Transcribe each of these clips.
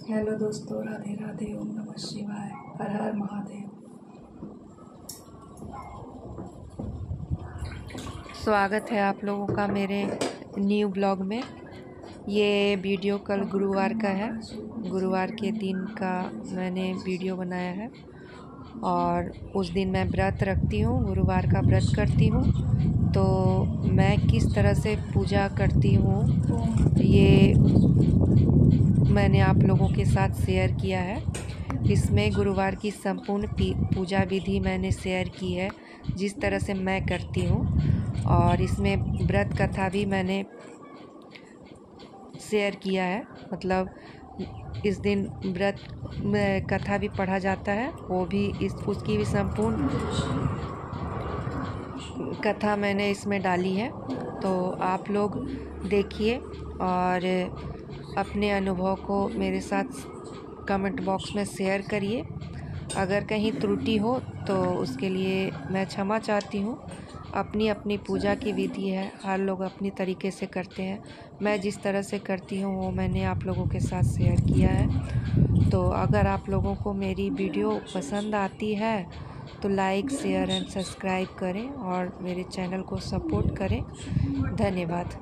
Hello दोस्तों, राधे राधे, ओम नमः शिवाय, हर हर महादेव। स्वागत है आप लोगों का मेरे न्यू ब्लॉग में। ये वीडियो कल गुरुवार का है। गुरुवार के दिन का मैंने वीडियो बनाया है और उस दिन मैं व्रत रखती हूँ, गुरुवार का व्रत करती हूँ। तो मैं किस तरह से पूजा करती हूँ ये मैंने आप लोगों के साथ शेयर किया है। इसमें गुरुवार की संपूर्ण पूजा विधि मैंने शेयर की है, जिस तरह से मैं करती हूँ। और इसमें व्रत कथा भी मैंने शेयर किया है, मतलब इस दिन व्रत कथा भी पढ़ा जाता है, वो भी उसकी भी संपूर्ण कथा मैंने इसमें डाली है। तो आप लोग देखिए और अपने अनुभव को मेरे साथ कमेंट बॉक्स में शेयर करिए। अगर कहीं त्रुटि हो तो उसके लिए मैं क्षमा चाहती हूँ। अपनी अपनी पूजा की विधि है, हर लोग अपनी तरीके से करते हैं। मैं जिस तरह से करती हूँ वो मैंने आप लोगों के साथ शेयर किया है। तो अगर आप लोगों को मेरी वीडियो पसंद आती है तो लाइक, शेयर एंड सब्सक्राइब करें और मेरे चैनल को सपोर्ट करें। धन्यवाद।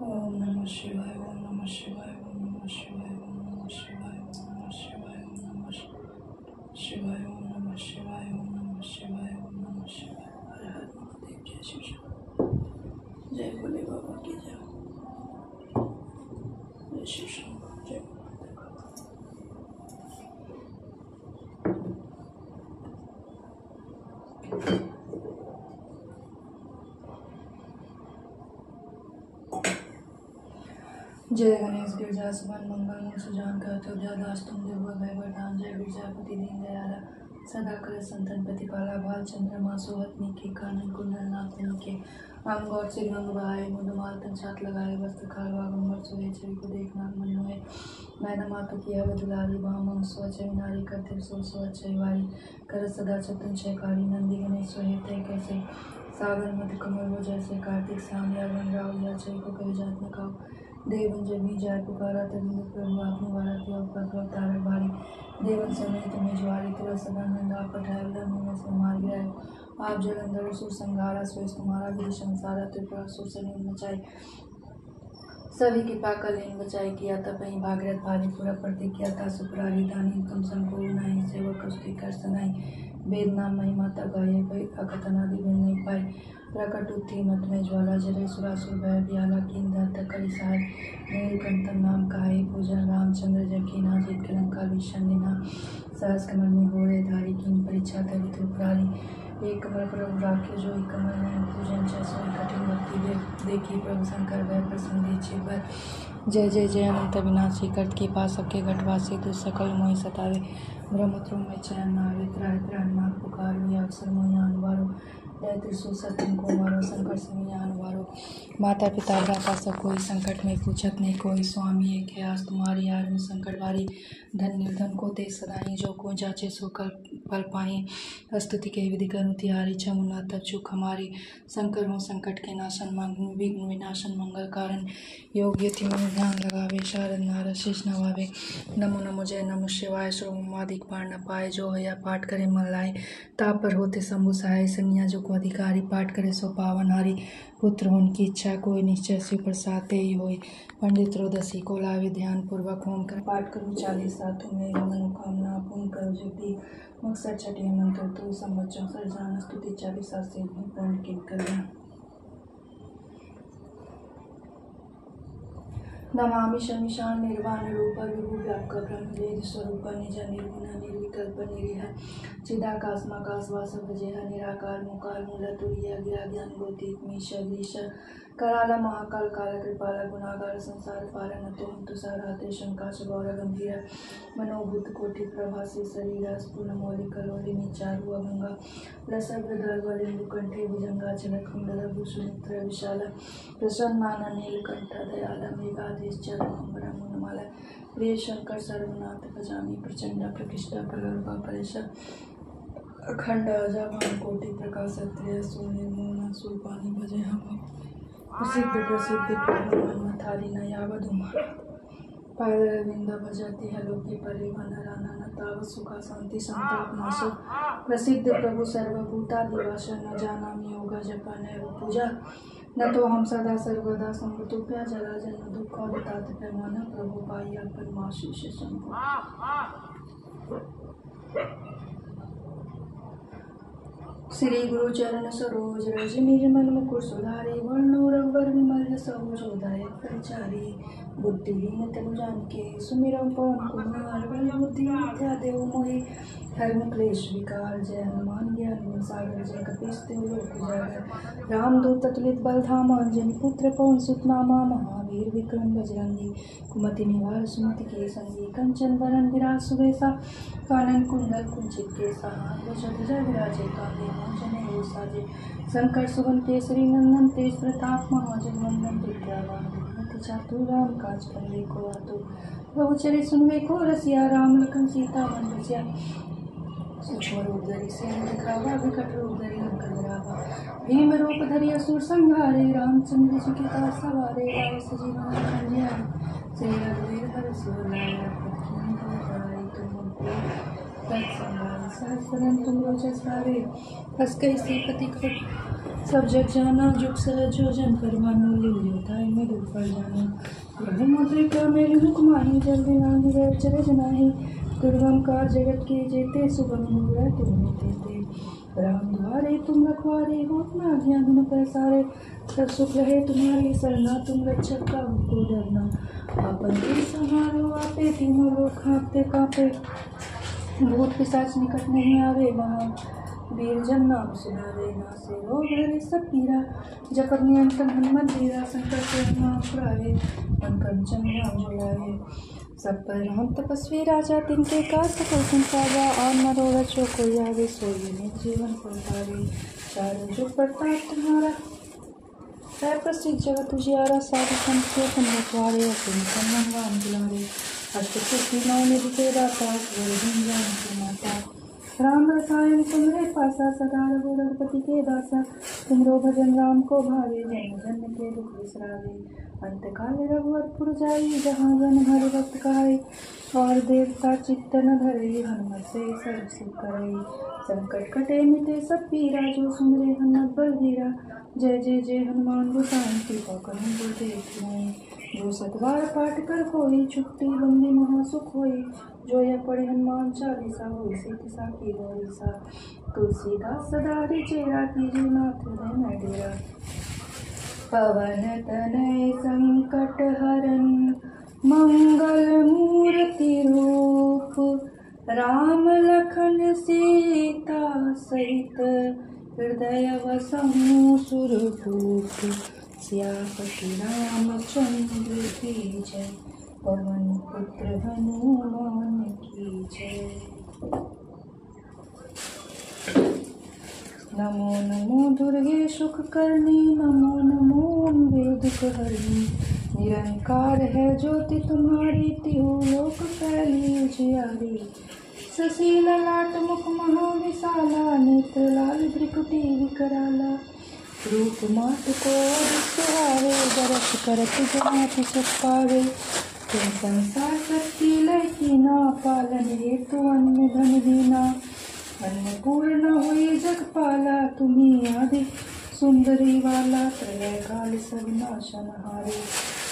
ओम नमः शिवाय, ओम नमः शिवाय, ओम नमः शिवाय, ओम नमः शिवाय, ओम नमः शिवाय, ओम नमः शिवाय, ओम नमः शिवाय, ओम नमः शिवाय, ओम नमः शिवाय। हर हर महादेव। जय शिव शंकर, जय भोले बाबा की जय। जय शिव शंकर, जय जय गणेश गिरजा सुमन मंगल सुजान करतो दास तुम देव भय वरदान। जय गिरजापति दीन दयाला सदा कर संतन प्रतिपाला। भाल चंद्रमा सोहतनी के कानन कुंडल नाथनी के अंग और से गंग बहाए। मुदमाल तन साथ लगाए वस्त्र खाल वागंबर सोए। छवि को देखना मन मोहे मैना मातु की हव दुलारी। बाम स्वच्छ नारी करते सो स्वच्छ वारी। कर सदा चतुन छयकारी। नंदी गणेश सोहे तय कैसे सागर मध्य कमल हो जैसे। कार्तिक साम या गण राव या छय को कहे जात न खाओ। देवन जब भी जाय पुकारा तभी प्रभु आपने वाला किया ऊपर तारक भारी। देवन समय तुम्हें ज्वारी तुरस सदानंद आप पठाए में से मार गिराए। आप जलंधर सुर संघारा स्वेश तुम्हारा विधि संसारा। त्रिपुरा सुर सलीन मचाई सभी की पाकर लेन बचाई। किया तब वहीं भागीरथ भारी पूरा प्रतिज्ञा था सुपुरारी दानी। तुम संको नहीं सेवक उसकी कर सनाई। वेद नाम महिमा तक गाये कोई अकथनादि बिन नहीं पाई। प्रकट उत्थी मत में ज्वाला जले सुरासुर भय ब्याला। कीन धरत करी सहाय नीलकंठन नाम कहाई। पूजन रामचंद्र जब की ना जीत के लंका भीषण निना। सहस कमल में घोड़े धारी कीन परीक्षा तरी त्रिपुरारी। एक कमल प्रभु राखे जो एक कमल नयन पूजन जैसो कठिन भक्ति देखी। प्रभु शंकर भय प्रसन्न दीछि बर। जय जय जय अनंत विनाशी करत के पास सबके घटवासी। दुष्ट सकल मोहि सतावे ब्रह्मत्रों में चैन न आवे। त्राहि त्राहि नाथ पुकारो अवसर मोहि अनुवारो। जय त्रिशूल सतन को मारो संकट से मोहि अनुवारो। माता पिता भ्राता सब कोई संकट में पूछत नहीं कोई। स्वामी एक है आस तुम्हारी यार में संकट भारी। धन निर्धन को दे सदाई जो को जाचे सो कल पल पाही। स्तुति के विधि करूँ तिहारी छमुना तब चूक हमारी। शंकर हो संकट के नाशन विघ्न विनाशन मंगल कारण। योग युति मन ध्यान लगावे शारद नारद शीश नवावे। नमो नमो जय नमो शिवाय सर्वमादिक पार न पाए। जो है या पाठ करे मन लाए ताप पर होते शंभु सहाय। सन्या जो को अधिकारी पाठ करे सो पावन हारी। पुत्र होने की इच्छा कोई निश्चय शिव प्रसाद ही होई। पंडित त्रयोदशी को लावे ध्यान पूर्वक होम कर पाठ करूँ 40 तुम मेरी मनोकामना पूर्ण करो जल्दी। मकसद छठे मंत्र तो संवत्सर सरजान स्तुति 40 से पूर्ण किन कल्याण। नमामि शमीशान निर्वाण रूप विभु व्यापक ब्रह्म वेद स्वरूप निज निर्गुण निर्विकल्प निरीह। चिदाकाशमाकाशवास भजेह निराकार मुकार मूल तुरीय गिरा ज्ञान गोतीत मीश गीश कराला महाकाल काल कृपाला गुणागार संसार पालन तो तुषाराते शंकाश गौर गंभीर मनोभूत कोटि प्रभासी शरीर स्पूर्ण मौलिक कलोलिनी चारु अभंगा लसग्र दर्वलिंदु कंठे भुजंगा चलक कुंडल भूषुमित्र विशाल प्रसन्नाना नीलकंठ दयाल मेघाधीश चरमंबर मुनमाला प्रिय शंकर सर्वनाथ भजामी प्रचंड प्रकृष्ट प्रगल्भा परेश अखंड अजाभान कोटि प्रकाश त्रय निर्मूल सूपानी भजे हम प्रसिद्ध प्रभु मथारी नयावधुमा पायरविंद भजति हलोकी परिवन रानन ताव सुखा शांति संताप नाश प्रसिद्ध प्रभु सर्वभूतादिवास न जानामि योगा जपा नैव पूजा न तो हम सदा सर्वदा समृतुभ्य जला जन्म दुख और तात्पर्य मन प्रभु पाई अपन माशीष शंभु। श्री गुरु चरण सरोज रज निज मन मुकुर सुधारे वर्णो रघुवर विमल सहोजोदाय परिचारी बुद्धिहीन तनु जानिके सुमिरौ पवन कुमार बल बुद्धि विद्या देव मोहि धर्म क्लेश विकार जय हनुमान ज्ञान सागर जय कपीस तिहु लोक उजागर रामदूत अतुलित बल धामा अंजनी पुत्र पवन सुत नामा महावीर विक्रम बजरंगी कुमति निवार सुमति के संगी कंचन वरन विराज सुबेसा कानन कुंडल कुंचित केसा ध्वजा विराजे कांधे मोचने साजे शंकर सुवन केसरी नंदन तेज प्रताप महाजगवंदन विद्यावान विघ्नति चातुर राम काज करवे को आतुर प्रभु चरित सुनवे को रसिया राम लखन सीता मन बसिया सूक्ष्म रूप धरि सिंह दिखावा विकट रूप धरि लंका जरावा भीम रूप धरि असुर संहारे रामचंद्र जी के काज सवारे लाए सजीवन लखन जियारे श्री रघुवीर हरषि लाया लक्ष्मण को बड़ाई तुम तत्संभाल सहस्रन तुम रोजस गावे हस कहि श्रीपति कृत सब जग जाना जुग सहज जो जन परमानो लील्योताय में दुख फल जाना ब्रह्मोत्रिका मेरी मुख माही जल दिनांग रह चरज नाही दुर्गम कार जगत के जेते सुगम मुहूर्त तुम देते राम द्वारे तुम रखवारे हो अपना ज्ञान न पैसारे सब सुख रहे तुम्हारी सरना तुम रक्षक का को डरना आपन के संहारो आपे तीनों लोग कांपते कांपे भूत पिशाच निकट नहीं आवे महा वीर जन नाम सुनावे नासे रोग हरे सब पीरा जपत नियंत्रण हनुमत धीरा संकट से नाम छुड़ावे मन कंचन नाम जुड़ावे सब पर राम तपस्वी राजा तिनके काज सकल संसारा और मनोरथ जो कोई आवे सोई में जीवन फलदावे चारों जुग प्रताप तुम्हारा है प्रसिद्ध जगत उजियारा साधु संत के तुम रखवारे अपने हनुमान दुलारे अष्ट सिद्धि नौ निधि के दाता माता राम रसायन तुम्हारे पासा सदा रघु रघुपति के दासा तुमरो भजन राम को भावे जन्म जन्म के दुख बिसरावे अंत काल रघुवरपुर जाई जहाँ जन हरि भक्त कहाई और देवता चित्त न धरे हनुमत से सर्व सुख करई संकट कटे मिटे सब पीरा जो सुमरे हनुमत बलवीरा जय जय जय हनुमान गोसाई कृपा करुण गुरुदेव जो सतबार पाठ कर कोई छुट्टी बंदी महासुख होई जो यह पढ़े हनुमान चालीसा होई सीति साखी गौरीसा तुलसीदास सदा चेरा कीजिए नाथ हृदय में डेरा पवन तनय संकट हरन मंगल मूर्ति रूप राम लखन सीता सहित हृदय वसहु सुरभूप सियापति रामचंद्र की जय पवन पुत्र हनुमान की जय। नमो नमो दुर्गे सुख करनी नमो नमो अम्बे दुख हरनी निरंकार है ज्योति तुम्हारी तिहु लोक फैली उजियारी शशि ललाट मुख महाविशाला नेत्र लाल भ्रिकुटी विकराला रूप मात को सुहावे दरस करत जमाति सुख पावे तुम संसार शक्ति लकी ना पालन हेतु अन्न धन दीना अन्नपूर्ण हुई जगपाला तुम्ही आदि सुंदरी वाला प्रलय काल सब नाशन हारे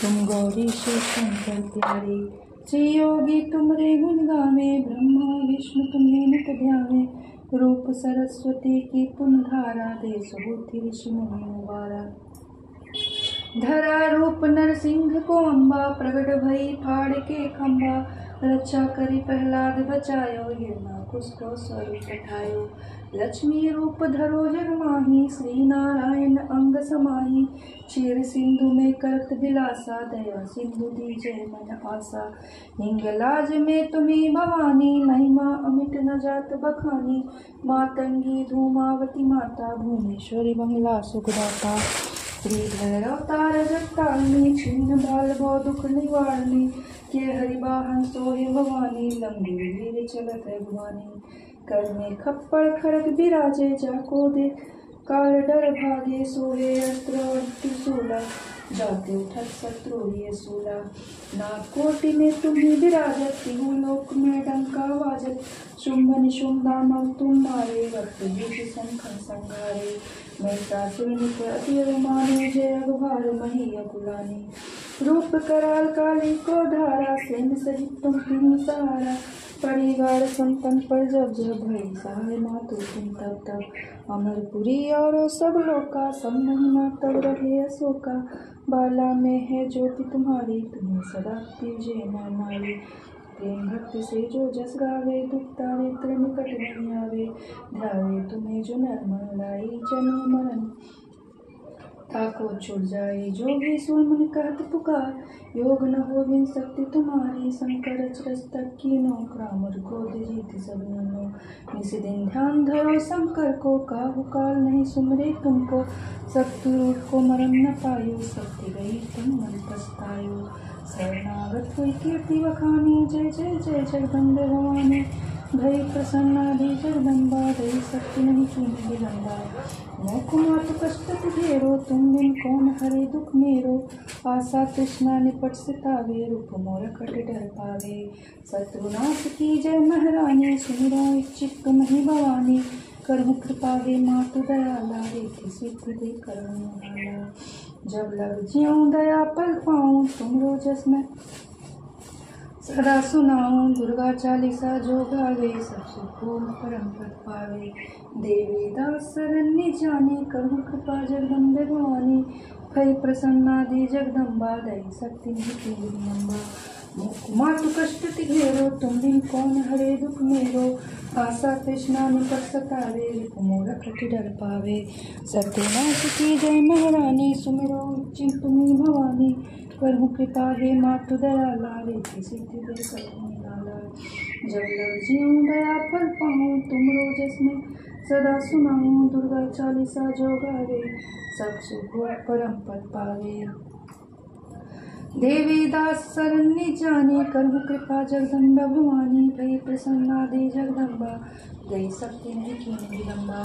तुम गौरी शिव शंकर प्यारे श्री योगी तुमरे गुण गावे ब्रह्मा विष्णु तुम्हें नित ध्यावे रूप सरस्वती की तुम धारा दे सुबुद्धि ऋषि मुनि मुबारा धरा रूप नरसिंह को अम्बा प्रगट भई फाड़ के खम्बा रक्षा करी प्रहलाद बचायो, हिरणाकुश को स्वरूप ठायो। लक्ष्मी रूप धरो जग माही, श्री नारायण अंग समाही। क्षीर सिंधु में करत बिलासा, दया सिंधु दीजै मन आसा। हिंगलाज में तुम्हें भवानी, महिमा अमिट न जात बखानी। मातंगी धूमावती माता, भुवनेश्वरी बंगला सुखदाता। श्रीधर अवतार जगतारिणी, क्षीण बाल भव दुख निवारणी। के हरिवाहन सोहे भवानी, लंबी वीर चलत रघुवानी। कर में खप्पड़ खड़ग बिराजे, जाको दे काल डर भागे। सोहे अस्त्र और त्रिशूला, जाते उठत शत्रु ये सूला। नाग कोटि में तुम्हें विराजत, तिहु लोक में डंका वाजत। शुंभ निशुंभ दानव तुम मारे, रक्त बीज शंखन संघारे। महिषासुर नित अति अभिमानी, जय अगभार मही अकुलानी। रूप कराल काली को धारा, सेन सहित तुम तिन्हि सहारा। परिवार संतन पर जब जब, भई सहाय मातु तुम तब तब। अमरपुरी और सब लोका, सब महिमा तब रहे अशोका। बाला में है ज्योति तुम्हारी, तुम्हें सदा तीजे न नारी। प्रेम भक्ति से जो जस गावे, दुख दारिद्र निकट नहीं आवे। ध्यावे तुम्हें जो नर मन लाई, जन्म मरण ताको छुट जाए। जो भी सुन मन कहत पुकार, योग न हो बिन शक्ति तुम्हारी। शंकर अचरज तक कीनो, क्रामर क्रोध जीत सब नीनो। निस दिन ध्यान धरो शंकर को, काहू काल नहीं सुमरे तुमको। शक्ति रूप को मरण न पायो, शक्ति गई तुम मन पछतायो। शरणागत हुई कीर्ति बखानी, जय जय जय जगदम्बे भवानी। भई प्रसन्नादि जगदम्बा, दई शक्ति नहीं कीन्ही विलम्बा। मोह मात कष्ट घेरो, तुम बिन कौन हरे दुख मेरो। आशा तृष्णा निपट सितावे, रूप मोर कट डर पावे। शत्रुनाश की जय महारानी, सुमिरो इच्छित मही भवानी। करहु कृपा हे मातु दयाला, रीति सिद्धि दे करुण हाला। जब लग ज्यों दया पल पाऊँ, तुमरो जस मैं सदा सुनाऊं। दुर्गा चालीसा जो गावे, सब सुखों परम पद पावे। देवी दास शरण्य जाने, करहु कृपा जगदम्बे भवानी। भई प्रसन्नादि जगदम्बा, दई शक्ति नहीं विलम्बा। मातु कष्ट घेरो, तुम बिन कौन हरे दुख मेरो। आशा तृष्णा निपट सतावे, रिपु मोर कटि डर पावे। सत्यनाश की जय महारानी, सुमिरो इच्छित तुम्हीं भवानी। करहु कृपा हे मातु दयाला, रीति सिद्धि दे करुण निराला। जब लग ज्यों दया फल पाऊँ, तुमरो जस मैं सदा सुनाऊं। दुर्गा चालीसा जो गावे, सब सुख परम पद पावे। देवी दास शरण्य जाने, करहु कृपा जगदम्बा भवानी। भई प्रसन्नादि जगदम्बा, दई शक्ति नहीं कीन्ही विलम्बा।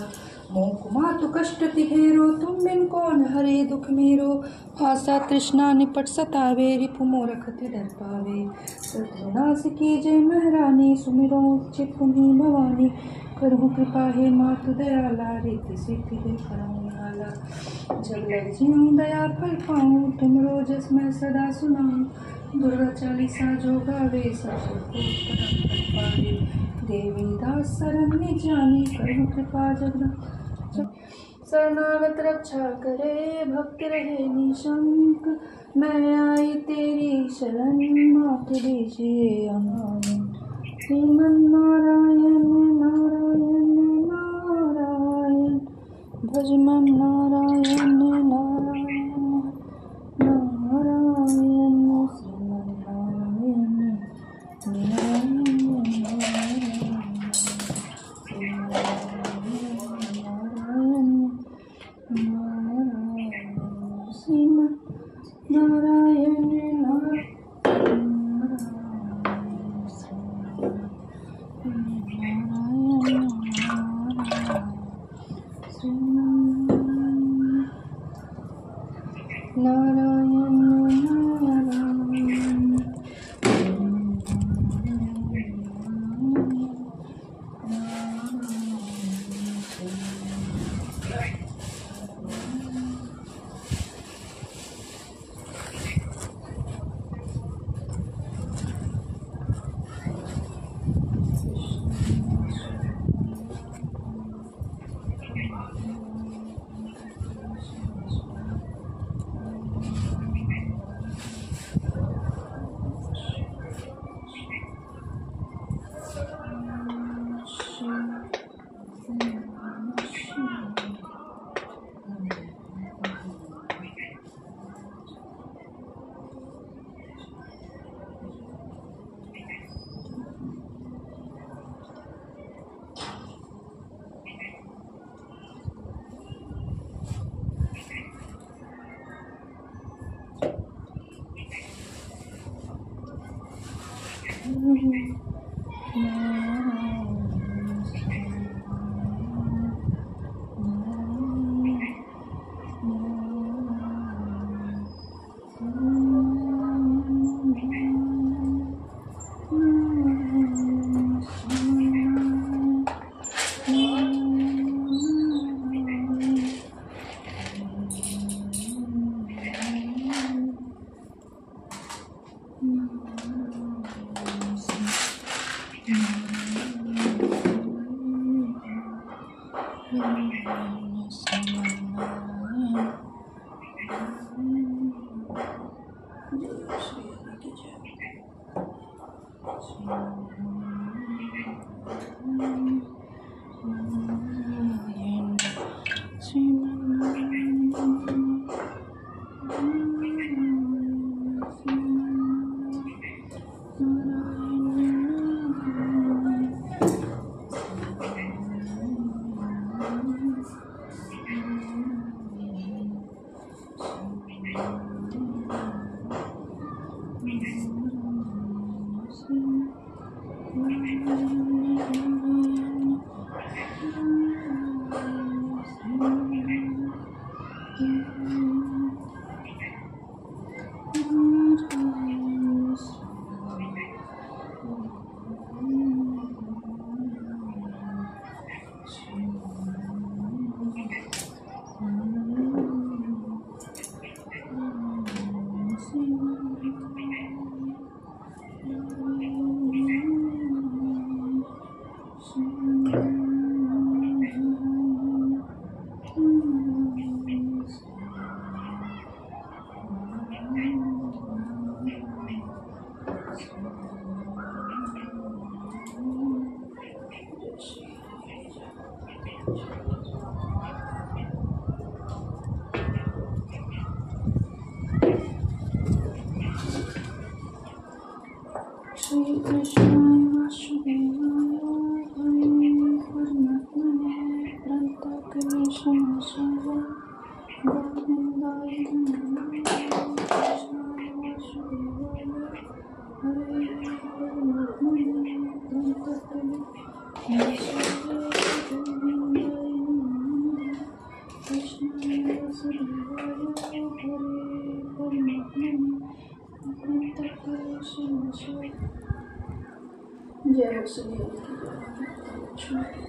मोह मातु कष्ट तिहेरो, तुम बिन कौन हरे दुख मेरो। आशा तृष्णा निपट सतावे, रिपु मोर कटि डर पावे। शत्रुनाश की जय महारानी, सुमिरो उचित तुम्हीं भवानी। करहु कृपा हे मातु दयाला, रीति सिद्धि दे करुण निराला। जब लग ज्यों दया फल पाऊँ, तुमरो जस मैं सदा सुनाऊं। दुर्गा चालीसा जो गावे, सब सुख परम पद पावे। देवी दास शरण्य जाने, करहु कृपा जगदम्बा। शरणागत रक्षा करे, भक्त रहे निशंक। मैं आई तेरी शरण, मात दीजिए अमान। श्रीमन नारायण नारायण नारायण, भज मन Narayan Narayan Narayan. Shriman Narayan Narayan Narayan, Shriman Narayan Shriman Narayan Narayan. Shri Krishna Vasudevaya Hari Paramatmane Pranta Krishna Shaya Govindaya Krishna Vasudevaya Hari Paramatmane Pranta Krishna Shaya Govindaya Krishna Vasudevaya Hari Paramatmane Pranta Krishna Shaya जय वसुदेव की जय।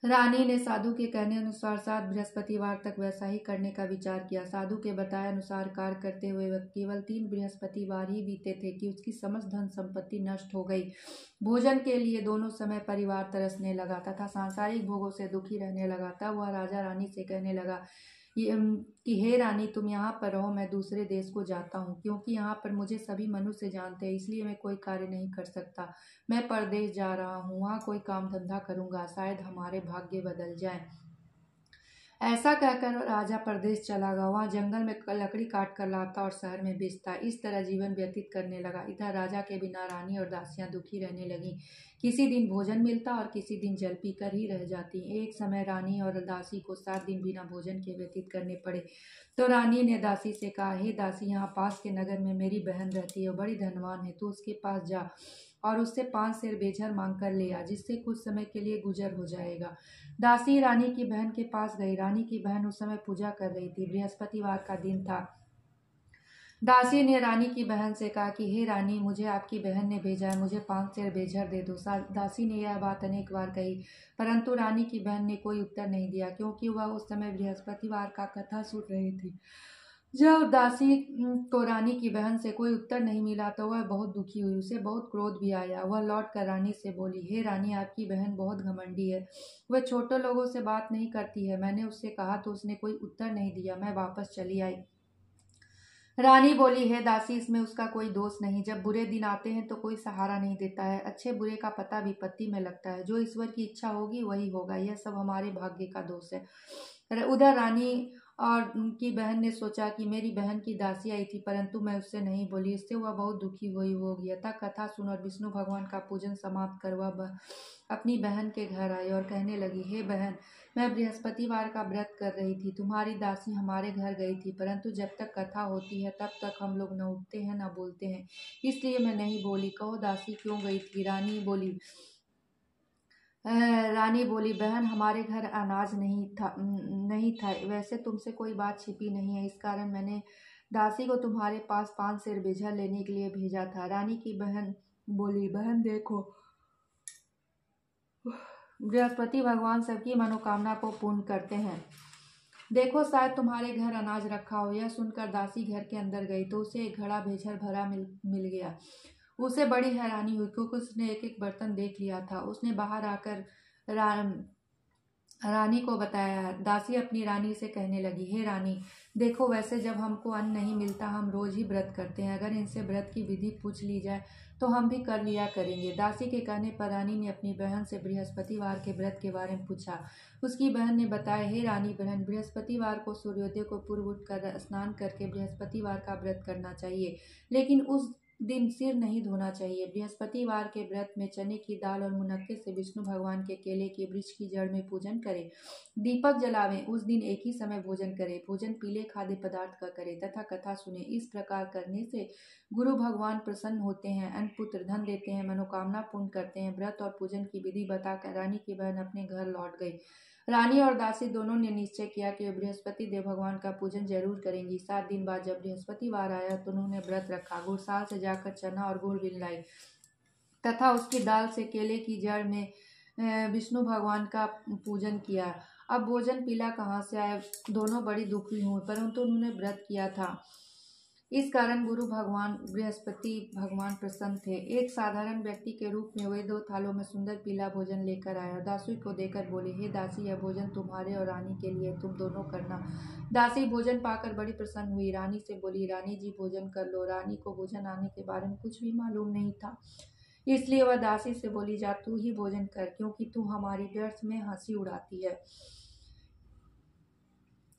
रानी ने साधु के कहने अनुसार 7 बृहस्पतिवार तक वैसा ही करने का विचार किया। साधु के बताए अनुसार कार्य करते हुए वह केवल 3 बृहस्पतिवार ही बीते थे कि उसकी समस्त धन संपत्ति नष्ट हो गई। भोजन के लिए दोनों समय परिवार तरसने लगा तथा सांसारिक भोगों से दुखी रहने लगा। तब वह राजा रानी से कहने लगा कि हे रानी, तुम यहाँ पर रहो, मैं दूसरे देश को जाता हूँ, क्योंकि यहाँ पर मुझे सभी मनुष्य जानते हैं, इसलिए मैं कोई कार्य नहीं कर सकता। मैं परदेश जा रहा हूँ, वहाँ कोई काम धंधा करूँगा, शायद हमारे भाग्य बदल जाएं। ऐसा कहकर राजा परदेश चला गया। वहाँ जंगल में लकड़ी काट कर लाता और शहर में बेचता। इस तरह जीवन व्यतीत करने लगा। इधर राजा के बिना रानी और दासियां दुखी रहने लगी। किसी दिन भोजन मिलता और किसी दिन जल पीकर ही रह जाती। एक समय रानी और दासी को 7 दिन बिना भोजन के व्यतीत करने पड़े। तो रानी ने दासी से कहा, हे दासी, यहाँ पास के नगर में मेरी बहन रहती है, बड़ी धनवान है, तो उसके पास जा और उससे 5 सेर बेझर मांग कर ले आ, जिससे कुछ समय के लिए गुजर हो जाएगा। दासी रानी की बहन के पास गई। रानी की बहन उस समय पूजा कर रही थी। बृहस्पतिवार का दिन था। दासी ने रानी की बहन से कहा कि हे रानी, मुझे आपकी बहन ने भेजा है, मुझे 5 सेर बेझर दे दो। दासी ने यह बात अनेक बार कही, परंतु रानी की बहन ने कोई उत्तर नहीं दिया, क्योंकि वह उस समय बृहस्पतिवार का कथा सुन रही थी। जब दासी को रानी की बहन से कोई उत्तर नहीं मिला तो वह बहुत दुखी हुई। उसे बहुत क्रोध भी आया। वह लौट कर रानी से बोली, हे रानी, आपकी बहन बहुत घमंडी है, वह छोटे लोगों से बात नहीं करती है। मैंने उससे कहा तो उसने कोई उत्तर नहीं दिया। मैं वापस चली आई। रानी बोली, हे दासी, इसमें उसका कोई दोष नहीं। जब बुरे दिन आते हैं तो कोई सहारा नहीं देता है। अच्छे बुरे का पता विपत्ति में लगता है। जो ईश्वर की इच्छा होगी वही होगा। यह सब हमारे भाग्य का दोष है। उधर रानी और उनकी बहन ने सोचा कि मेरी बहन की दासी आई थी, परंतु मैं उससे नहीं बोली। इससे वह बहुत दुखी हुई होगी। अतः कथा सुन और विष्णु भगवान का पूजन समाप्त कर वह अपनी बहन के घर आई और कहने लगी, हे बहन, मैं बृहस्पतिवार का व्रत कर रही थी। तुम्हारी दासी हमारे घर गई थी, परंतु जब तक कथा होती है तब तक हम लोग न उठते हैं न बोलते हैं, इसलिए मैं नहीं बोली। कहो दासी क्यों गई थी? रानी बोली, बहन, हमारे घर अनाज नहीं था। वैसे तुमसे कोई बात छिपी नहीं है, इस कारण मैंने दासी को तुम्हारे पास 5 सेर बेझर लेने के लिए भेजा था। रानी की बहन बोली, बहन देखो, बृहस्पति भगवान सबकी मनोकामना को पूर्ण करते हैं। देखो, शायद तुम्हारे घर अनाज रखा हो। यह सुनकर दासी घर के अंदर गई तो उसे एक घड़ा बेझर भरा मिल गया। उसे बड़ी हैरानी हुई, क्योंकि उसने एक एक बर्तन देख लिया था। उसने बाहर आकर रानी को बताया। दासी अपनी रानी से कहने लगी, हे रानी, देखो, वैसे जब हमको अन्न नहीं मिलता हम रोज ही व्रत करते हैं। अगर इनसे व्रत की विधि पूछ ली जाए तो हम भी कर लिया करेंगे। दासी के कहने पर रानी ने अपनी बहन से बृहस्पतिवार के व्रत के बारे में पूछा। उसकी बहन ने बताया, हे रानी बहन, बृहस्पतिवार को सूर्योदय को पूर्व उठकर स्नान करके बृहस्पतिवार का व्रत करना चाहिए, लेकिन उस दिन सिर नहीं धोना चाहिए। बृहस्पतिवार के व्रत में चने की दाल और मुनक्के से विष्णु भगवान के केले के वृक्ष की जड़ में पूजन करें। दीपक जलावें। उस दिन एक ही समय भोजन करें। भोजन पीले खाद्य पदार्थ का करें तथा कथा सुने। इस प्रकार करने से गुरु भगवान प्रसन्न होते हैं, अन्न पुत्र धन देते हैं, मनोकामना पूर्ण करते हैं। व्रत और पूजन की विधि बताकर रानी की बहन अपने घर लौट गई। रानी और दासी दोनों ने निश्चय किया कि वे बृहस्पति देव भगवान का पूजन जरूर करेंगी। 7 दिन बाद जब बृहस्पतिवार आया तो उन्होंने व्रत रखा। गुड़साल से जाकर चना और गुड़ लाई तथा उसकी दाल से केले की जड़ में विष्णु भगवान का पूजन किया। अब भोजन पीला कहाँ से आया? दोनों बड़ी दुखी हुई, परंतु उन्होंने व्रत किया था, इस कारण गुरु भगवान बृहस्पति भगवान प्रसन्न थे। एक साधारण व्यक्ति के रूप में वे 2 थालों में सुंदर पीला भोजन लेकर आया। दासी को देकर बोले, हे दासी, यह भोजन तुम्हारे और रानी के लिए, तुम दोनों करना। दासी भोजन पाकर बड़ी प्रसन्न हुई। रानी से बोली, रानी जी, भोजन कर लो। रानी को भोजन आने के बारे में कुछ भी मालूम नहीं था, इसलिए वह दासी से बोली, जा तू ही भोजन कर, क्योंकि तू हमारी व्यर्थ में हंसी उड़ाती है।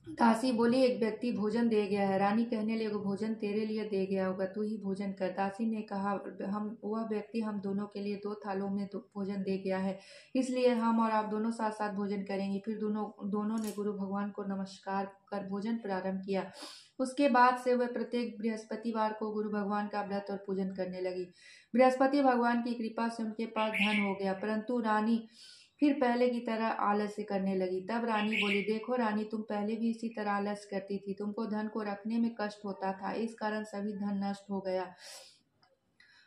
दासी बोली, एक व्यक्ति भोजन दे गया है। रानी कहने लगी, भोजन तेरे लिए दे गया होगा, तू ही भोजन कर। दासी ने कहा, वह व्यक्ति हम दोनों के लिए 2 थालों में भोजन दे गया है, इसलिए हम और आप दोनों साथ साथ भोजन करेंगे। फिर दोनों ने गुरु भगवान को नमस्कार कर भोजन प्रारंभ किया। उसके बाद से वह प्रत्येक बृहस्पतिवार को गुरु भगवान का व्रत और पूजन करने लगी। बृहस्पति भगवान की कृपा से उनके पास धन हो गया, परंतु रानी फिर पहले की तरह आलस्य करने लगी। तब रानी बोली, देखो रानी, तुम पहले भी इसी तरह आलस्य करती थी। तुमको धन को रखने में कष्ट होता था, इस कारण सभी धन नष्ट हो गया।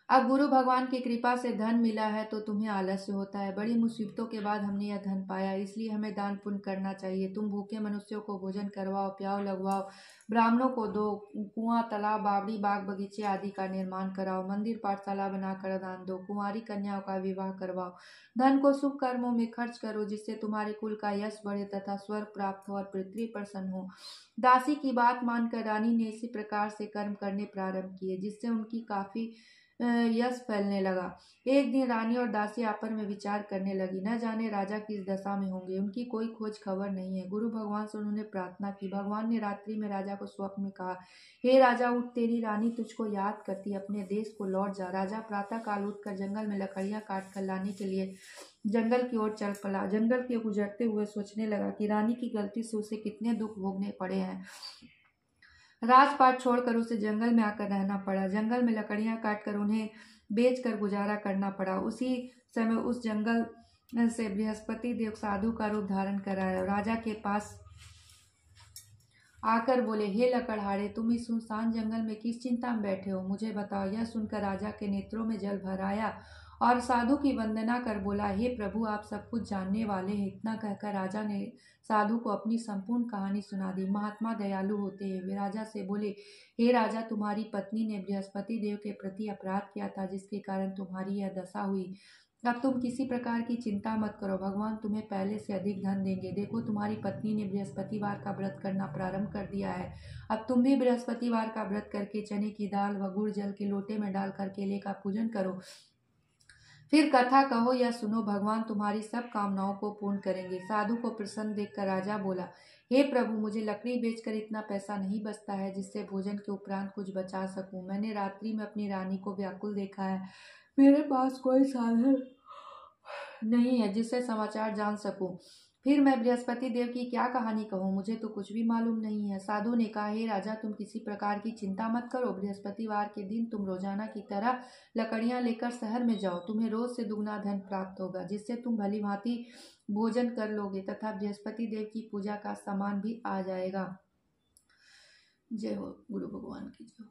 अब गुरु भगवान की कृपा से धन मिला है तो तुम्हें आलस्य होता है। बड़ी मुसीबतों के बाद हमने यह धन पाया, इसलिए हमें दान पुण्य करना चाहिए। तुम भूखे मनुष्यों को भोजन करवाओ, प्याओ, लगवाओ, ब्राह्मणों को दो, कुआं, तालाब, बावड़ी, बाग बगीचे आदि का निर्माण कराओ, मंदिर पाठशाला बनाकर दान दो, कुंवारी कन्याओं का विवाह करवाओ। धन को शुभ कर्मों में खर्च करो, जिससे तुम्हारे कुल का यश बढ़े तथा स्वर्ग प्राप्त हो और पृथ्वी प्रसन्न हो। दासी की बात मानकर रानी ने इसी प्रकार से कर्म करने प्रारंभ किए, जिससे उनकी काफी यश फैलने लगा। एक दिन रानी और दासी आपस में विचार करने लगी, न जाने राजा किस दशा में होंगे, उनकी कोई खोज खबर नहीं है। गुरु भगवान से उन्होंने प्रार्थना की। भगवान ने रात्रि में राजा को स्वप्न में कहा, हे राजा उठ, तेरी रानी तुझको याद करती, अपने देश को लौट जा। राजा प्रातः काल उठकर जंगल में लकड़ियां काट कर लाने के लिए जंगल की ओर चल पड़ा। जंगल के गुजरते हुए सोचने लगा कि रानी की गलती से उसे कितने दुख भोगने पड़े हैं। राजपाट छोड़कर उसे जंगल में आकर रहना पड़ा। जंगल में लकड़ियां काटकर उन्हें बेचकर गुजारा करना पड़ा। उसी समय उस जंगल से बृहस्पति देव साधु का रूप धारण कर आए और राजा के पास आकर बोले, हे लकड़हारे, तुम इस सुनसान जंगल में किस चिंता में बैठे हो, मुझे बताओ। यह सुनकर राजा के नेत्रों में जल भर आया और साधु की वंदना कर बोला, हे प्रभु, आप सब कुछ जानने वाले हैं। इतना कहकर राजा ने साधु को अपनी संपूर्ण कहानी सुना दी। महात्मा दयालु होते हैं। वे राजा से बोले, हे राजा, तुम्हारी पत्नी ने बृहस्पति देव के प्रति अपराध किया था, जिसके कारण तुम्हारी यह दशा हुई। अब तुम किसी प्रकार की चिंता मत करो, भगवान तुम्हें पहले से अधिक धन देंगे। देखो, तुम्हारी पत्नी ने बृहस्पतिवार का व्रत करना प्रारंभ कर दिया है। अब तुम भी बृहस्पतिवार का व्रत करके चने की दाल व गुड़ जल के लोटे में डालकर केले का पूजन करो, फिर कथा कहो या सुनो, भगवान तुम्हारी सब कामनाओं को पूर्ण करेंगे। साधु को प्रसन्न देखकर राजा बोला, हे प्रभु, मुझे लकड़ी बेचकर इतना पैसा नहीं बचता है जिससे भोजन के उपरांत कुछ बचा सकूं। मैंने रात्रि में अपनी रानी को व्याकुल देखा है। मेरे पास कोई साधन नहीं है जिससे समाचार जान सकूं। फिर मैं बृहस्पति देव की क्या कहानी कहूँ, मुझे तो कुछ भी मालूम नहीं है। साधु ने कहा, हे राजा, तुम किसी प्रकार की चिंता मत करो। बृहस्पतिवार के दिन तुम रोजाना की तरह लकड़ियां लेकर शहर में जाओ। तुम्हें रोज से दुगना धन प्राप्त होगा, जिससे तुम भली भांति भोजन कर लोगे तथा बृहस्पति देव की पूजा का सामान भी आ जाएगा। जय हो गुरु भगवान की जय।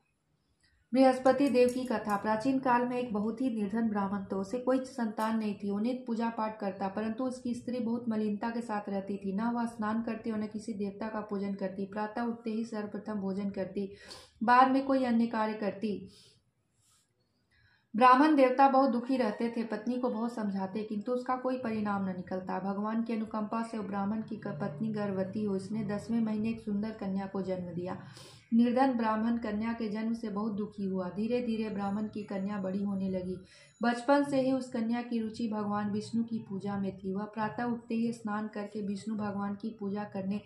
बृहस्पति देव की कथा। प्राचीन काल में एक बहुत ही निर्धन ब्राह्मण था। उसे कोई संतान नहीं थी। वो नित्य पूजा पाठ करता, परंतु उसकी स्त्री बहुत मलिनता के साथ रहती थी। न वह स्नान करती और न किसी देवता का पूजन करती। प्रातः उठते ही सर्वप्रथम भोजन करती, बाद में कोई अन्य कार्य करती। ब्राह्मण देवता बहुत दुखी रहते थे। पत्नी को बहुत समझाते, किंतु उसका कोई परिणाम न निकलता। भगवान की अनुकंपा से ब्राह्मण की पत्नी गर्भवती हुई। उसने 10वें महीने एक सुंदर कन्या को जन्म दिया। निर्धन ब्राह्मण कन्या के जन्म से बहुत दुखी हुआ। धीरे धीरे ब्राह्मण की कन्या बड़ी होने लगी। बचपन से ही उस कन्या की रुचि भगवान विष्णु की पूजा में थी। वह प्रातः उठते ही स्नान करके विष्णु भगवान की पूजा करने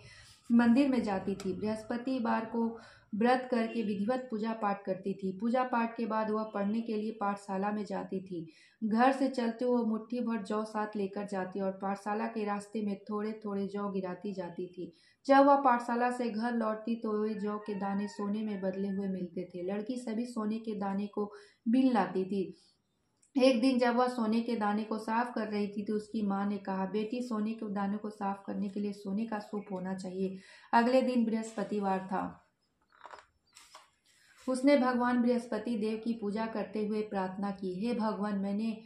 मंदिर में जाती थी। बृहस्पतिवार को व्रत करके विधिवत पूजा पाठ करती थी। पूजा पाठ के बाद वह पढ़ने के लिए पाठशाला में जाती थी। घर से चलते हुए मुट्ठी भर जौ साथ लेकर जाती और पाठशाला के रास्ते में थोड़े थोड़े जौ गिराती जाती थी। जब वह पाठशाला से घर लौटती तो वे जौ के दाने सोने में बदले हुए मिलते थे। लड़की सभी सोने के दाने को बीन लाती थी। एक दिन जब वह सोने के दाने को साफ कर रही थी तो उसकी माँ ने कहा, बेटी, सोने के दाने को साफ करने के लिए सोने का सूप होना चाहिए। अगले दिन बृहस्पतिवार था। उसने भगवान बृहस्पति देव की पूजा करते हुए प्रार्थना की, हे भगवान,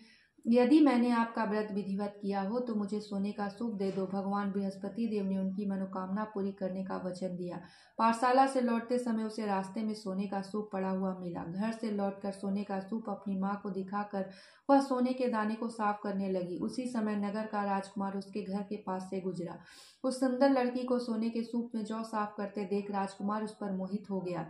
यदि मैंने आपका व्रत विधिवत किया हो तो मुझे सोने का सूप दे दो। भगवान बृहस्पति देव ने उनकी मनोकामना पूरी करने का वचन दिया। पाठशाला से लौटते समय उसे रास्ते में सोने का सूप पड़ा हुआ मिला। घर से लौटकर सोने का सूप अपनी माँ को दिखाकर वह सोने के दाने को साफ करने लगी। उसी समय नगर का राजकुमार उसके घर के पास से गुजरा। उस सुंदर लड़की को सोने के सूप में जौ साफ करते देख राजकुमार उस पर मोहित हो गया।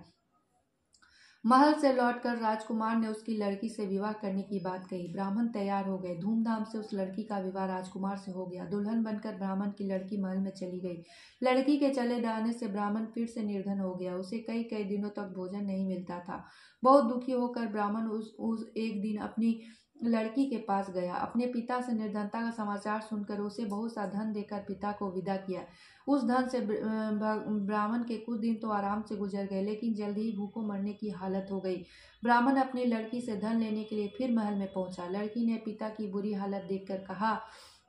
महल से लौटकर राजकुमार ने उसकी लड़की से विवाह करने की बात कही। ब्राह्मण तैयार हो गए। धूमधाम से उस लड़की का विवाह राजकुमार से हो गया। दुल्हन बनकर ब्राह्मण की लड़की महल में चली गई। लड़की के चले जाने से ब्राह्मण फिर से निर्धन हो गया। उसे कई कई दिनों तक भोजन नहीं मिलता था। बहुत दुखी होकर ब्राह्मण उस एक दिन अपनी लड़की के पास गया। अपने पिता से निर्धनता का समाचार सुनकर उसे बहुत सा धन देकर पिता को विदा किया। उस धन से ब्राह्मण के कुछ दिन तो आराम से गुजर गए, लेकिन जल्द ही भूखों मरने की हालत हो गई। ब्राह्मण अपनी लड़की से धन लेने के लिए फिर महल में पहुंचा। लड़की ने पिता की बुरी हालत देखकर कहा,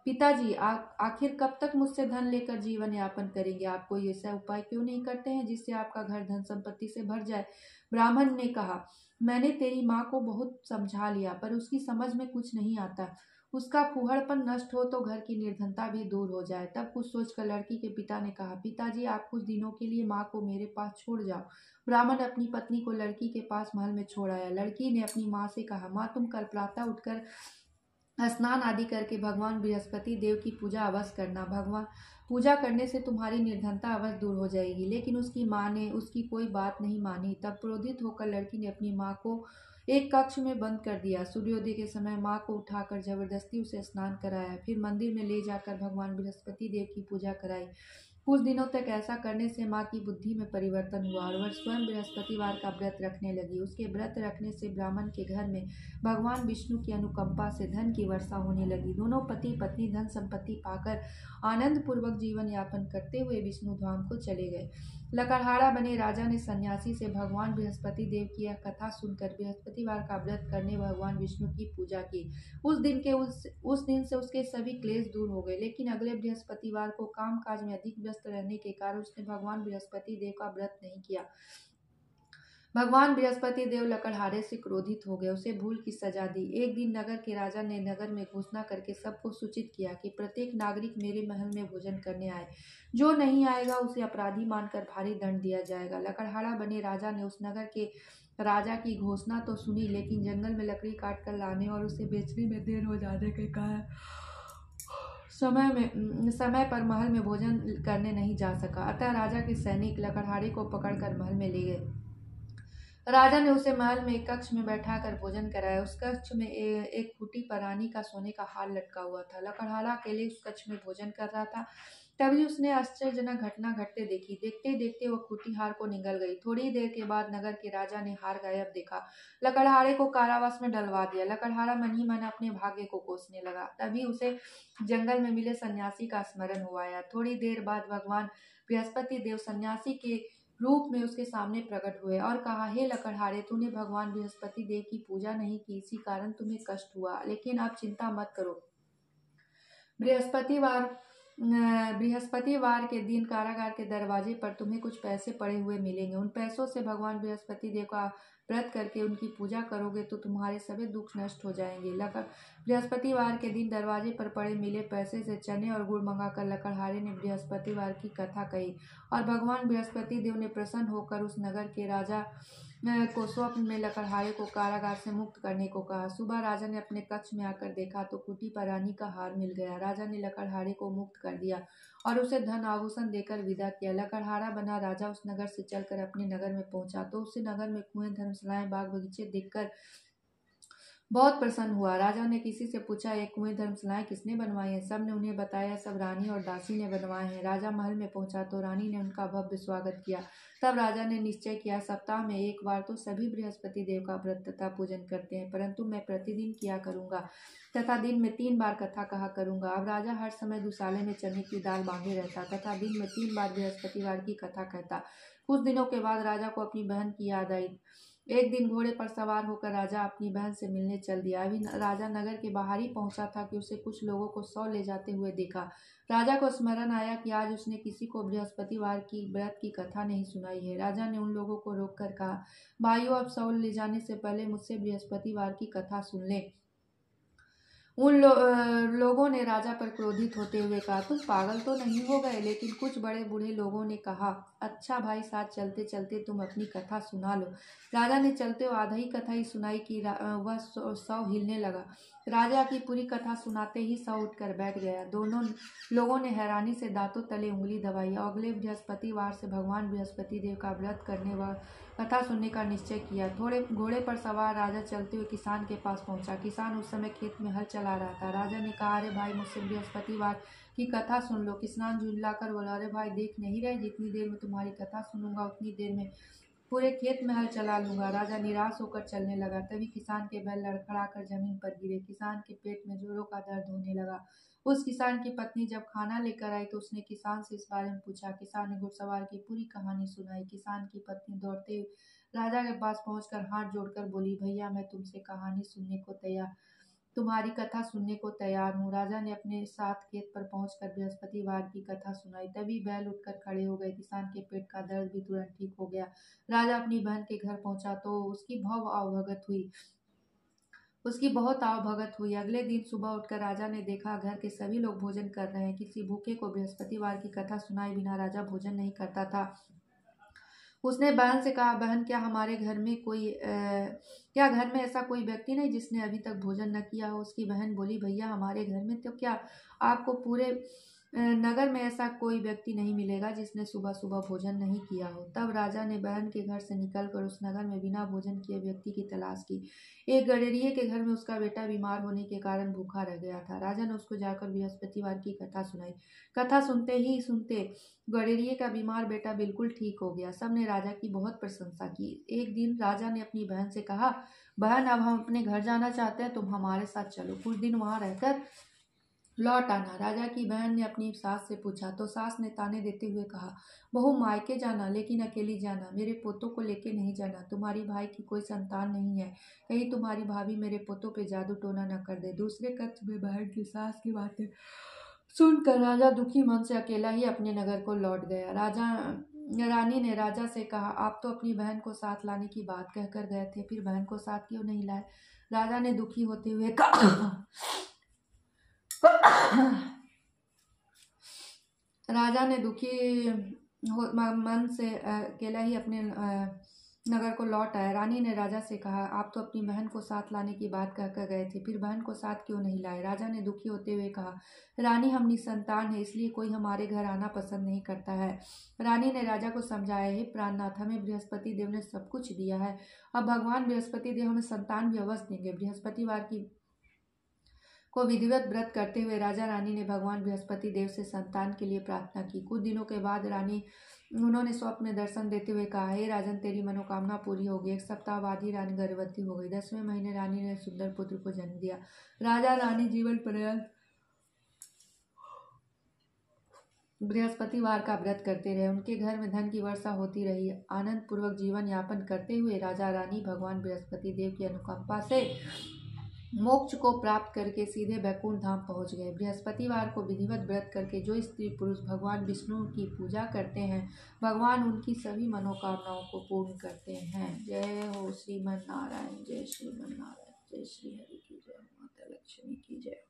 पिताजी, आखिर कब तक मुझसे धन लेकर जीवन यापन करेंगे? आप कोई ऐसा उपाय क्यों नहीं करते हैं जिससे आपका घर धन संपत्ति से भर जाए? ब्राह्मण ने कहा, मैंने तेरी माँ को बहुत समझा लिया, पर उसकी समझ में कुछ नहीं आता। उसका फूहड़पन नष्ट हो तो घर की निर्धनता भी दूर हो जाए। तब कुछ सोचकर लड़की के पिता ने कहा, पिताजी, आप कुछ दिनों के लिए माँ को मेरे पास छोड़ जाओ। ब्राह्मण अपनी पत्नी को लड़की के पास महल में छोड़ आया। लड़की ने अपनी माँ से कहा, माँ, तुम कल प्रातः उठकर स्नान आदि करके भगवान बृहस्पति देव की पूजा अवश्य करना। भगवान पूजा करने से तुम्हारी निर्धनता अवश्य दूर हो जाएगी। लेकिन उसकी माँ ने उसकी कोई बात नहीं मानी। तब क्रोधित होकर लड़की ने अपनी माँ को एक कक्ष में बंद कर दिया। सूर्योदय के समय माँ को उठाकर जबरदस्ती उसे स्नान कराया, फिर मंदिर में ले जाकर भगवान बृहस्पति देव की पूजा कराई। कुछ दिनों तक ऐसा करने से माँ की बुद्धि में परिवर्तन हुआ और वह स्वयं बृहस्पतिवार का व्रत रखने लगी। उसके व्रत रखने से ब्राह्मण के घर में भगवान विष्णु की अनुकंपा से धन की वर्षा होने लगी। दोनों पति पत्नी धन संपत्ति पाकर आनंद पूर्वक जीवन यापन करते हुए विष्णु धाम को चले गए। लकड़हारा बने राजा ने सन्यासी से भगवान बृहस्पति देव की यह कथा सुनकर बृहस्पतिवार का व्रत करने भगवान विष्णु की पूजा की। उस दिन से उसके सभी क्लेश दूर हो गए। लेकिन अगले बृहस्पतिवार को काम काज में अधिक व्यस्त रहने के कारण उसने भगवान बृहस्पति देव का व्रत नहीं किया। भगवान बृहस्पति देव लकड़हारे से क्रोधित हो गए, उसे भूल की सजा दी। एक दिन नगर के राजा ने नगर में घोषणा करके सबको सूचित किया कि प्रत्येक नागरिक मेरे महल में भोजन करने आए। जो नहीं आएगा उसे अपराधी मानकर भारी दंड दिया जाएगा। लकड़हारा बने राजा ने उस नगर के राजा की घोषणा तो सुनी, लेकिन जंगल में लकड़ी काट कर लाने और उसे बेचने में देर हो जाने के कारण समय पर महल में भोजन करने नहीं जा सका। अतः राजा के सैनिक लकड़हारे को पकड़कर महल में ले गए। राजा ने उसे महल में एक कक्ष में बैठाकर भोजन कराया। उस कक्ष में एक खूंटी पर रानी का सोने का हार लटका हुआ था। लकड़हारा अकेले उस कक्ष में भोजन कर रहा था। तभी उसने आश्चर्यजनक घटना घटते देखी। देखते देखते वह खूंटी हार को निगल गई। थोड़ी देर के बाद नगर के राजा ने हार गायब देखा। लकड़हारे को कारावास में डलवा दिया। लकड़हारा मन ही मन अपने भाग्य को कोसने लगा। तभी उसे जंगल में मिले सन्यासी का स्मरण हुआ आया। थोड़ी देर बाद भगवान बृहस्पति देव सन्यासी के रूप में उसके सामने प्रकट हुए और कहा, हे लकड़हारे, तूने भगवान बृहस्पति देव की पूजा नहीं की, इसी कारण तुम्हें कष्ट हुआ। लेकिन अब चिंता मत करो। बृहस्पतिवार बृहस्पतिवार के दिन कारागार के दरवाजे पर तुम्हें कुछ पैसे पड़े हुए मिलेंगे। उन पैसों से भगवान बृहस्पति देव का व्रत करके उनकी पूजा करोगे तो तुम्हारे सभी दुख नष्ट हो जाएंगे। बृहस्पतिवार के दिन दरवाजे पर पड़े मिले पैसे से चने और गुड़ मंगाकर लकड़हारे ने बृहस्पतिवार की कथा कही और भगवान बृहस्पति देव ने प्रसन्न होकर उस नगर के राजा को स्वप्न में लकड़हारे को कारागार से मुक्त करने को कहा। सुबह राजा ने अपने कक्ष में आकर देखा तो खूंटी पर रानी का हार मिल गया। राजा ने लकड़हारे को मुक्त कर दिया और उसे धन आभूषण देकर विदा किया। लकड़हारा बना राजा उस नगर से चलकर अपने नगर में पहुंचा तो उसे नगर में कुएं, धर्मशालाएं, बाग बगीचे देखकर बहुत प्रसन्न हुआ। राजा ने किसी से पूछा, ये कुएं, धर्मशालाएं किसने बनवाई हैं? सब ने उन्हें बताया, सब रानी और दासी ने बनवाए हैं। राजा महल में पहुंचा तो रानी ने उनका भव्य स्वागत किया। तब राजा ने निश्चय किया, सप्ताह में एक बार तो सभी बृहस्पति देव का व्रत तथा पूजन करते हैं, परंतु मैं प्रतिदिन किया करूंगा तथा दिन में 3 बार कथा कहा करूंगा। अब राजा हर समय दुसाले में चने की दाल बांधे रहता तथा दिन में 3 बार बृहस्पतिवार की कथा कहता। कुछ दिनों के बाद राजा को अपनी बहन की याद आई। एक दिन घोड़े पर सवार होकर राजा अपनी बहन से मिलने चल दिया। अभी राजा नगर के बाहर ही पहुंचा था कि उसे कुछ लोगों को सौ ले जाते हुए देखा। राजा को स्मरण आया कि आज उसने किसी को बृहस्पतिवार की व्रत की कथा नहीं सुनाई है। राजा ने उन लोगों को रोककर कहा, भाइयों, अब सौ ले जाने से पहले मुझसे बृहस्पतिवार की कथा सुन ले। लोगों ने राजा पर क्रोधित होते हुए कहा, तुम पागल तो नहीं हो गए? लेकिन कुछ बड़े बूढ़े लोगों ने कहा, अच्छा भाई, साथ चलते चलते तुम अपनी कथा सुना लो। राजा ने चलते हुए आधा ही कथा ही सुनाई कि वह सौ हिलने लगा। राजा की पूरी कथा सुनाते ही सौ उठकर बैठ गया। दोनों लोगों ने हैरानी से दांतों तले उंगली दबाई और अगले बृहस्पतिवार से भगवान बृहस्पति देव का व्रत करने व कथा सुनने का निश्चय किया। थोड़े घोड़े पर सवार राजा चलते हुए किसान के पास पहुंचा। किसान उस समय खेत में हल चला रहा था। राजा ने कहा, अरे भाई, मुझसे बृहस्पतिवार की कथा सुन लो। किसान झुल्लाकर बोला, अरे भाई, देख नहीं रहे, जितनी देर में तुम्हारी कथा सुनूंगा उतनी देर में पूरे खेत में हल चला लूंगा। राजा निराश होकर चलने लगा। तभी किसान के बैल लड़खड़ाकर जमीन पर गिरे। किसान के पेट में जोरों का दर्द होने लगा। उस किसान की पत्नी जब खाना लेकर आई तो उसने किसान से इस बारे में पूछा। किसान ने घुड़सवार की पूरी कहानी सुनाई। किसान की पत्नी दौड़ते राजा के पास पहुंचकर हाथ जोड़कर बोली, भैया, मैं तुमसे कहानी सुनने को तैयार तुम्हारी कथा सुनने को तैयार हूँ। राजा ने अपने साथ खेत पर पहुंचकर बृहस्पतिवार की कथा सुनाई। तभी बैल उठकर खड़े हो गए। किसान के पेट का दर्द भी तुरंत ठीक हो गया। राजा अपनी बहन के घर पहुंचा तो उसकी बहुत आवभगत हुई। अगले दिन सुबह उठकर राजा ने देखा घर के सभी लोग भोजन कर रहे हैं। किसी भूखे को बृहस्पतिवार की कथा सुनाए बिना राजा भोजन नहीं करता था। उसने बहन से कहा, बहन क्या घर में ऐसा कोई व्यक्ति नहीं जिसने अभी तक भोजन न किया हो। उसकी बहन बोली, भैया हमारे घर में तो क्या, आपको पूरे नगर में ऐसा कोई व्यक्ति नहीं मिलेगा जिसने सुबह सुबह भोजन नहीं किया हो। तब राजा ने बहन के घर से निकलकर उस नगर में बिना भोजन किए व्यक्ति की तलाश की। एक गडेरिये के घर में उसका बेटा बीमार होने के कारण भूखा रह गया था। राजा ने उसको जाकर बृहस्पतिवार की कथा सुनाई। कथा सुनते ही सुनते गडेरिये का बीमार बेटा बिल्कुल ठीक हो गया। सबने राजा की बहुत प्रशंसा की। एक दिन राजा ने अपनी बहन से कहा, बहन अब हम अपने घर जाना चाहते हैं, तुम हमारे साथ चलो, कुछ दिन वहां रहकर लौट आना। राजा की बहन ने अपनी सास से पूछा तो सास ने ताने देते हुए कहा, बहू मायके जाना, लेकिन अकेली जाना, मेरे पोतों को लेके नहीं जाना। तुम्हारी भाई की कोई संतान नहीं है, कहीं तुम्हारी भाभी मेरे पोतों पे जादू टोना न कर दे। दूसरे कक्ष में बहन की सास की बातें सुनकर राजा दुखी मन से अकेला ही अपने नगर को लौट गया। रानी ने राजा से कहा, आप तो अपनी बहन को साथ लाने की बात कहकर गए थे, फिर बहन को साथ क्यों नहीं लाए। राजा ने दुखी होते हुए कहा राजा ने मन से अकेला ही अपने नगर को लौट आया। रानी ने राजा से कहा, आप तो अपनी बहन को साथ लाने की बात कहकर गए थे, फिर बहन को साथ क्यों नहीं लाए। राजा ने दुखी होते हुए कहा, रानी हम निसंतान है, इसलिए कोई हमारे घर आना पसंद नहीं करता है। रानी ने राजा को समझाया, हे प्राणनाथ, हमें बृहस्पति देव ने सब कुछ दिया है, अब भगवान बृहस्पति देव हमें संतान भी अवश्य देंगे। बृहस्पतिवार को विधिवत व्रत करते हुए राजा रानी ने भगवान बृहस्पति देव से संतान के लिए प्रार्थना की। कुछ दिनों के बाद उन्होंने स्वप्न में दर्शन देते हुए कहा, हे राजन, तेरी मनोकामना पूरी होगी। एक सप्ताह बाद ही रानी गर्भवती हो गई। 10वें महीने रानी ने सुंदर पुत्र को जन्म दिया। राजा रानी जीवन पर्यंत बृहस्पतिवार का व्रत करते रहे। उनके घर में धन की वर्षा होती रही। आनंद पूर्वक जीवन यापन करते हुए राजा रानी भगवान बृहस्पति देव की अनुकंपा से मोक्ष को प्राप्त करके सीधे बैकुंठ धाम पहुंच गए। बृहस्पतिवार को विधिवत व्रत करके जो स्त्री पुरुष भगवान विष्णु की पूजा करते हैं, भगवान उनकी सभी मनोकामनाओं को पूर्ण करते हैं। जय हो श्रीमन नारायण, जय श्रीमन नारायण, जय श्री हरि की जय, माता लक्ष्मी की जय,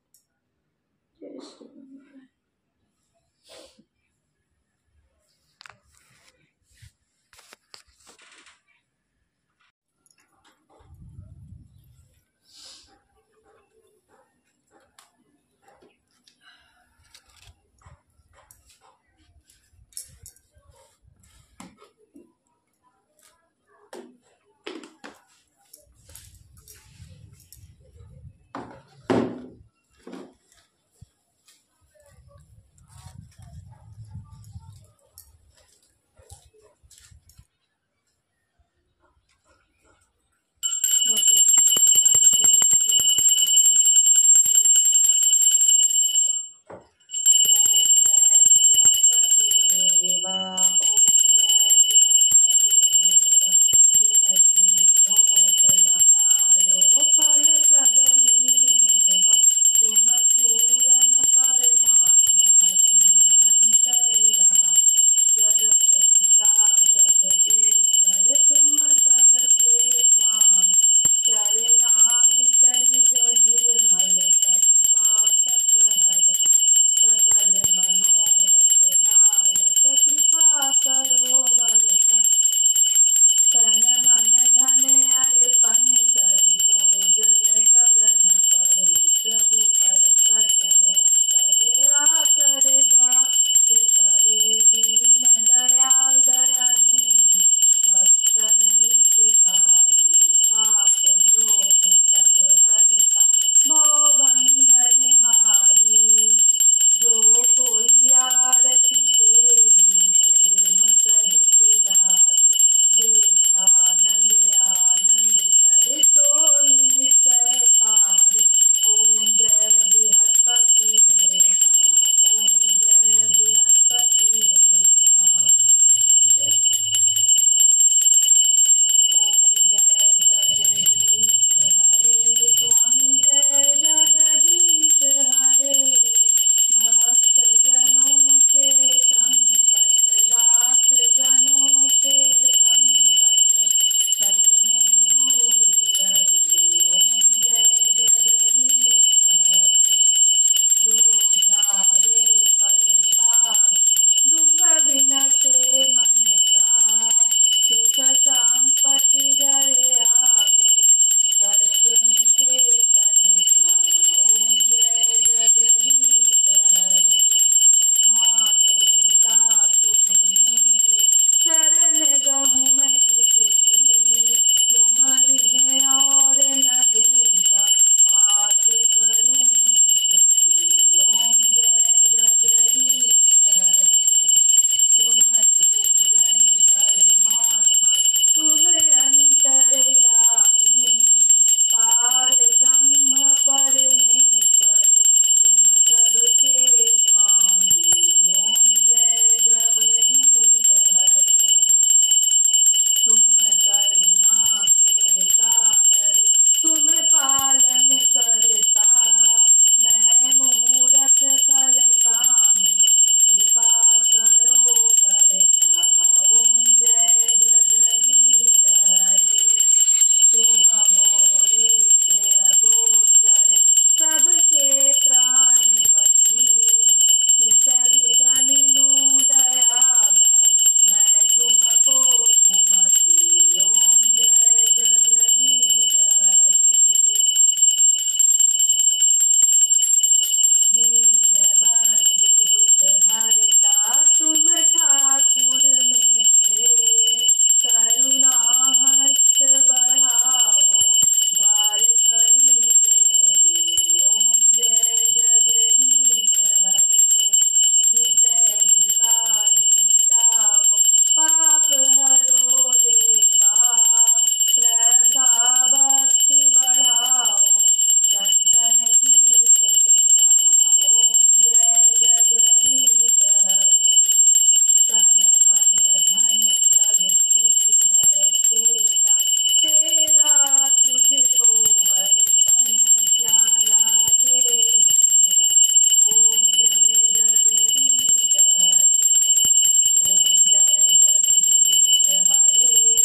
जय श्रीमन नारायण। आनंद आनंद कर तो निश्चय संपत्ति घर आवे, कष्ट मिटे तन का। ओम जय जगदीश हरे। मात पिता तुम मेरे, शरण गहूँ मैं किसकी, तुम्हारी और न दूजा, आस करूँ जिसकी। ओम जय जगदीश हरे। तुम पूर्ण परमात्मा, तुम अंतर्यामी, पार ब्रह्म परमेश्वर, तुम सबके स्वामी। ओम जय जगदीश हरे। तुम करुणा के सागर, तुम पालन करता, मैं मूरख खल कामी, कृपा करो भरता। ओम जय जगदीश हरे। तुम हो एक अगोचर, सबके प्राणपति, विधि लूँ दया मैं तुमको कुमति। ओम जय जगदीश हरे। दीन बंधु दुख हरता, तुम ठाकुर मेरे, करुणा हस्त बढ़ाओ, द्वार खड़ी तेरे। ओम जय जगदीश हरे। विषय विकार मिटाओ, पाप हरो देवा, श्रद्धा भक्ति बढ़ाओ, संतन की सेवा। ओम जय जगदीश हरे। तन मन धन सब कुछ है तेरा, तेरा तुझको अर्पण क्या लागे मेरा। ओम जय जगदीश हरे। ओम जय जगदीश हरे।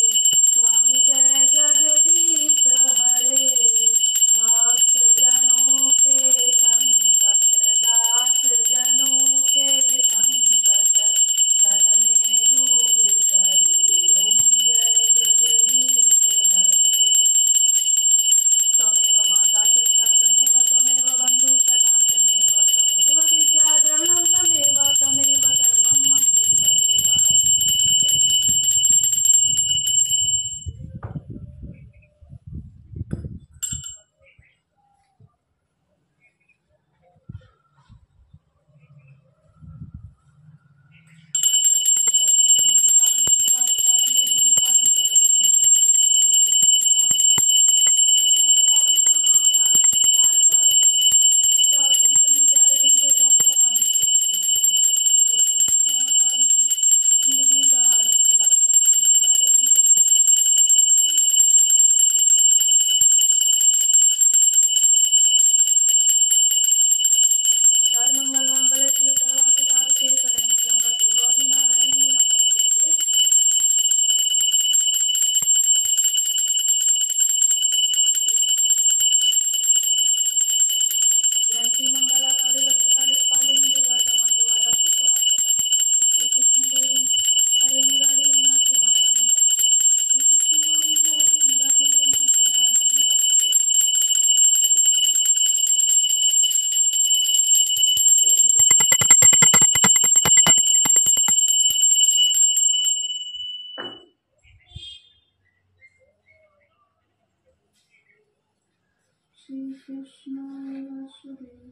स्वामी जय जगदीश हरे। भक्त जनों के संकट, दास जनों के संकट, क्षण में दूर करे। ओम जय जगदीश हरे। त्वमेव माता पिता त्वमेव, त्वमेव बन्धुः सखा त्वमेव, त्वमेव विद्या द्रविणं त्वमेव, त्वमेव सर्वं मम देव देवा। मंगल मंगल शिव सर्वार्थ साधिके शरण्य त्र्यंबके गौरी नारायणी नमोस्तुते। जयंती मंगला काली भद्रकाली कपालिनी दुर्गा मा देवारा कृष्ण देवी हरे मुरारी नाथ नारायण वासुदेव हरे मुरारी नाथ नारायण वासुदेव। श्री कृष्ण वासुदेव।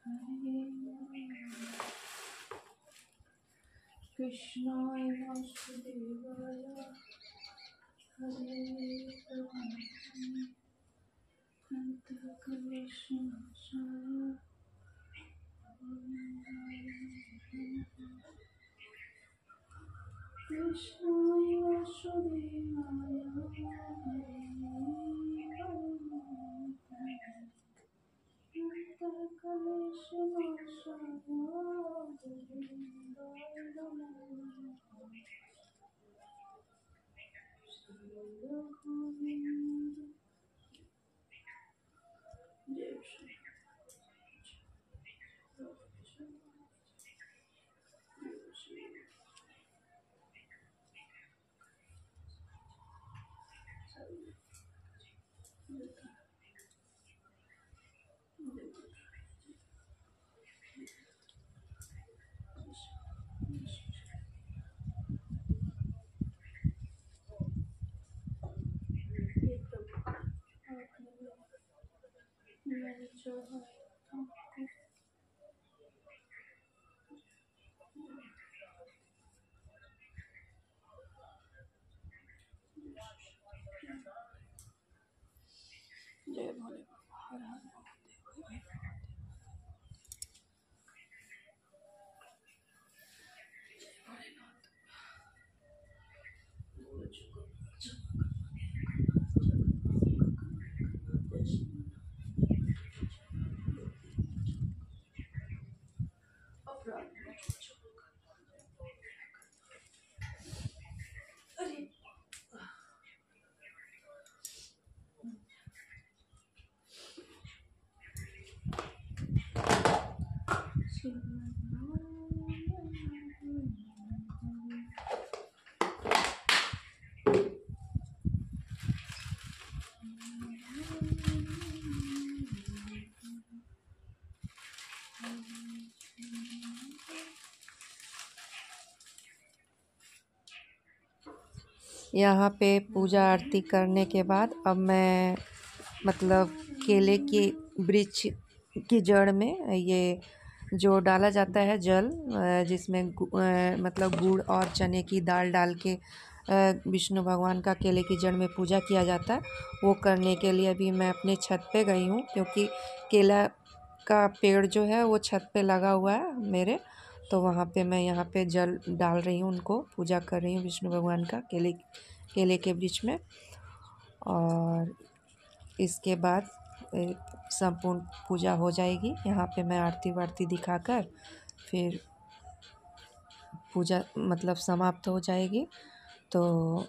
Hare कृष्णाय वासुदेवाय हरे कृष्णाय कृष्णाय वासुदेवाय मैंने जो है आपको जय भोले बाबा हर हर यहाँ पे पूजा आरती करने के बाद अब मैं मतलब केले के वृक्ष की जड़ में ये जो डाला जाता है जल जिसमें मतलब गुड़ और चने की दाल डाल के विष्णु भगवान का केले की जड़ में पूजा किया जाता है, वो करने के लिए अभी मैं अपने छत पे गई हूँ क्योंकि केला का पेड़ जो है वो छत पे लगा हुआ है मेरे। तो वहाँ पे मैं यहाँ पे जल डाल रही हूँ, उनको पूजा कर रही हूँ विष्णु भगवान का केले के वृक्ष में। और इसके बाद संपूर्ण पूजा हो जाएगी। यहाँ पे मैं आरती वारती दिखाकर फिर पूजा मतलब समाप्त हो जाएगी। तो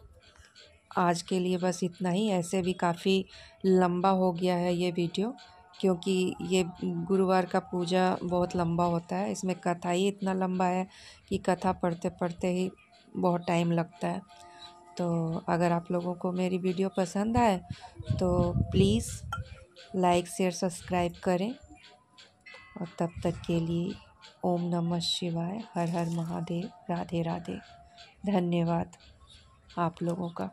आज के लिए बस इतना ही। ऐसे भी काफ़ी लंबा हो गया है ये वीडियो क्योंकि ये गुरुवार का पूजा बहुत लंबा होता है। इसमें कथा ही इतना लंबा है कि कथा पढ़ते पढ़ते ही बहुत टाइम लगता है। तो अगर आप लोगों को मेरी वीडियो पसंद आए तो प्लीज़ लाइक शेयर सब्सक्राइब करें। और तब तक के लिए ओम नमः शिवाय, हर हर महादेव, राधे राधे। धन्यवाद आप लोगों का।